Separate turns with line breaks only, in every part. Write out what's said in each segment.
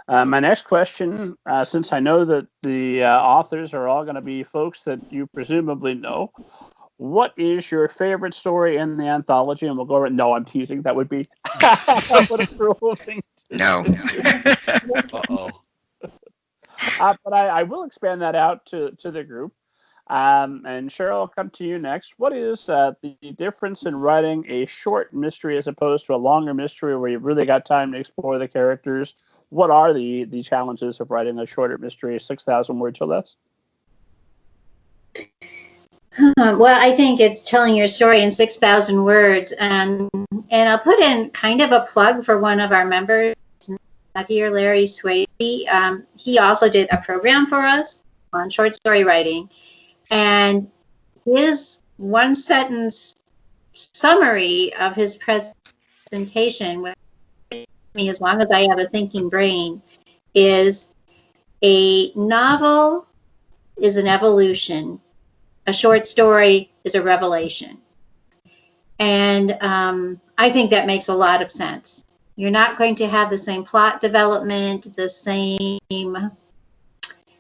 My next question, since I know that the authors are all going to be folks that you presumably know, what is your favorite story in the anthology? And we'll go over. No, I'm teasing. That would be what a cruel thing.
No.
Uh-oh.
But I will expand that out to the group. And Cheryl, I'll come to you next. What is the difference in writing a short mystery as opposed to a longer mystery where you've really got time to explore the characters? What are the challenges of writing a shorter mystery, 6,000 words or less?
Well, I think it's telling your story in 6,000 words. And I'll put in kind of a plug for one of our members here, Larry Swayze. He also did a program for us on short story writing. And his one-sentence summary of his presentation, with me as long as I have a thinking brain, is a novel is an evolution. A short story is a revelation. And I think that makes a lot of sense. You're not going to have the same plot development, the same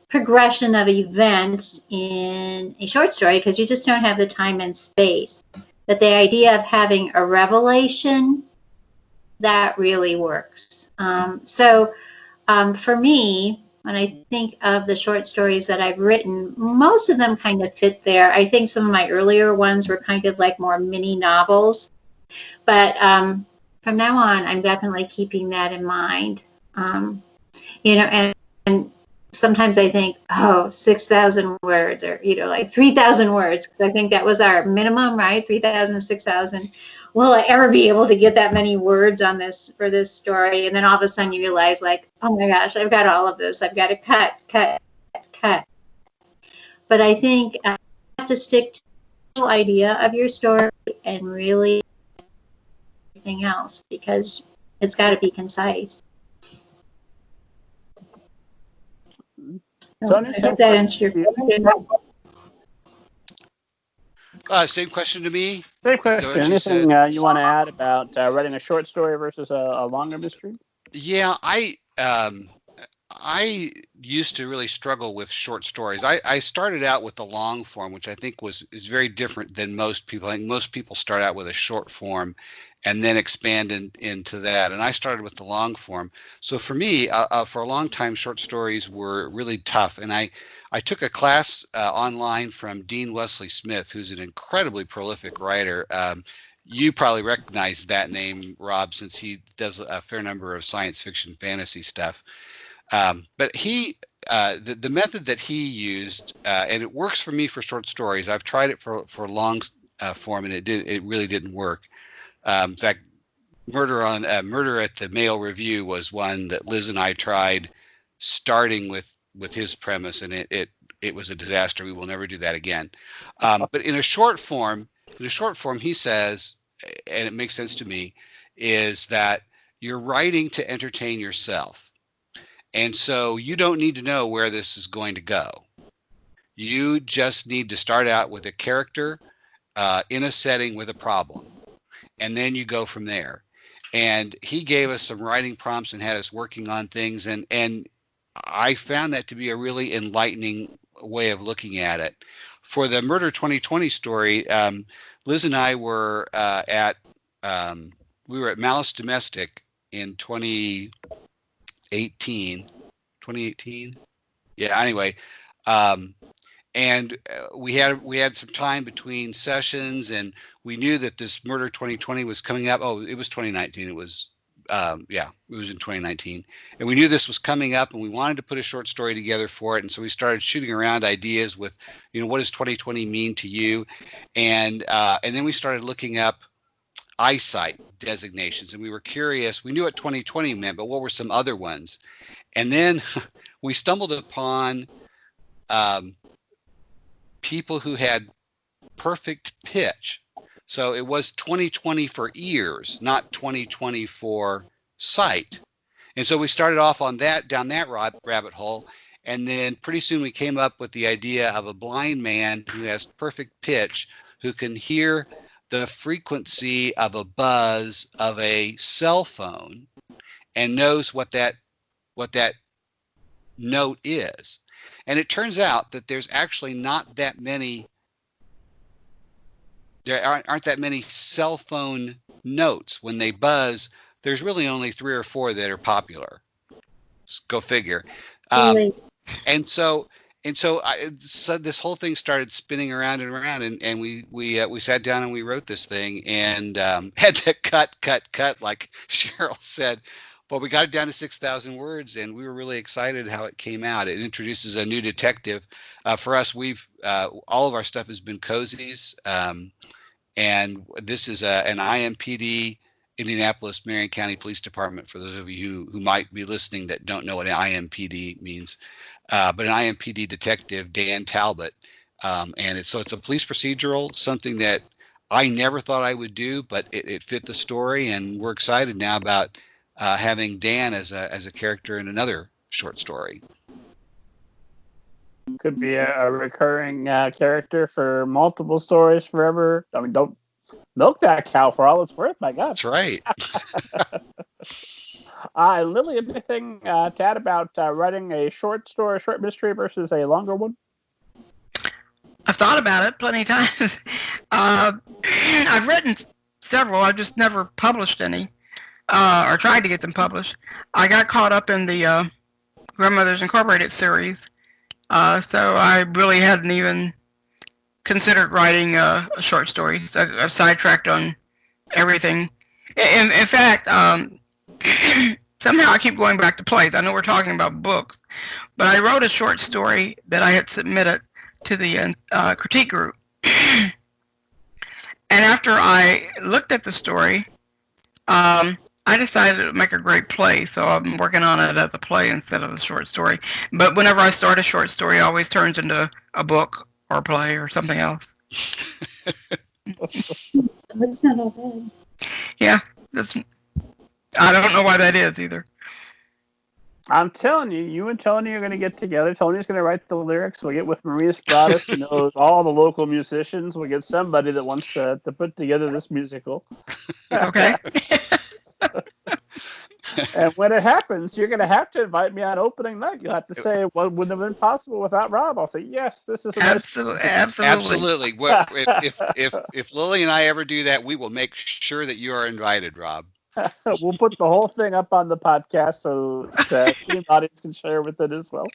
progression of events in a short story because you just don't have the time and space. But the idea of having a revelation, that really works. So for me, when I think of the short stories that I've written, most of them kind of fit there. I think some of my earlier ones were kind of like more mini novels. But from now on, I'm definitely keeping that in mind. And sometimes I think, 6,000 words or, like 3,000 words. Because I think that was our minimum, right? 3,000, 6,000. Will I ever be able to get that many words on this for this story? And then all of a sudden you realize, like, oh my gosh, I've got all of this. I've got to cut. But I think you have to stick to the idea of your story and really everything else because it's got to be concise. So I hope that answers your question.
Same question to me.
Same question. Anything you want to add about writing a short story versus a longer mystery?
Yeah, I used to really struggle with short stories. I started out with the long form, which I think is very different than most people. I think most people start out with a short form and then expand into that. And I started with the long form. So for me, for a long time, short stories were really tough. And I took a class online from Dean Wesley Smith, who's an incredibly prolific writer. You probably recognize that name, Rob, since he does a fair number of science fiction, fantasy stuff. But the method that he used, and it works for me for short stories. I've tried it for long form, and it really didn't work. In fact, Murder at the Mail Review was one that Liz and I tried, starting with his premise, and it was a disaster. We will never do that again. But in a short form, he says, and it makes sense to me, is that you're writing to entertain yourself. And so you don't need to know where this is going to go. You just need to start out with a character in a setting with a problem. And then you go from there. And he gave us some writing prompts and had us working on things. And I found that to be a really enlightening way of looking at it. For the Murder 2020 story, Liz and I were at Malice Domestic in 2018. Yeah, anyway. And we had some time between sessions, and we knew that this Murder 2020 was coming up. Oh, it was 2019. It was in 2019, and we knew this was coming up, and we wanted to put a short story together for it. And so we started shooting around ideas with, what does 2020 mean to you? And then we started looking up eyesight designations, and we were curious. We knew what 2020 meant, but what were some other ones? And then we stumbled upon people who had perfect pitch. So it was 2020 for ears, not 2020 for sight. And so we started off on that, down that rabbit hole. And then pretty soon we came up with the idea of a blind man who has perfect pitch, who can hear the frequency of a buzz of a cell phone and knows what that what that note is. And it turns out that there's actually not that many, there aren't that many cell phone notes. When they buzz, there's really only 3 or 4 that are popular. Go figure. And so this whole thing started spinning around and around, and we sat down and we wrote this thing, and had to cut, like Cheryl said. But we got it down to 6,000 words, and we were really excited how it came out. It introduces a new detective. For us, all of our stuff has been cozies, and this is an IMPD, Indianapolis Marion County Police Department, for those of you who might be listening that don't know what an IMPD means. But an IMPD detective, Dan Talbot, and it's a police procedural, something that I never thought I would do, but it fit the story, and we're excited now about having Dan as a character in another short story.
Could be a recurring character for multiple stories forever. I mean, don't milk that cow for all it's worth. My God.
That's right.
Lillie, anything to add about writing a short story, short mystery versus a longer one?
I've thought about it plenty of times. I've written several. I've just never published any, or tried to get them published. I got caught up in the Grandmothers Incorporated series, so I really hadn't even considered writing a short story. So I've sidetracked on everything. In fact, somehow I keep going back to plays. I know we're talking about books, but I wrote a short story that I had submitted to the critique group. And after I looked at the story, I decided it would make a great play, so I'm working on it as a play instead of a short story. But whenever I start a short story, it always turns into a book or a play or something else.
That's not all bad.
Yeah, I don't know why that is either.
I'm telling you, you and Tony are going to get together. Tony's going to write the lyrics. We'll get with Maria Spratis, who knows all the local musicians. We'll get somebody that wants to put together this musical.
Okay.
And when it happens, you're going to have to invite me on opening night. You'll have to say, well, wouldn't have been possible without Rob. I'll say, yes, this is
absolutely.
Absolutely. Well, if Lillie and I ever do that, we will make sure that you are invited, Rob.
We'll put the whole thing up on the podcast so the audience can share with it as well.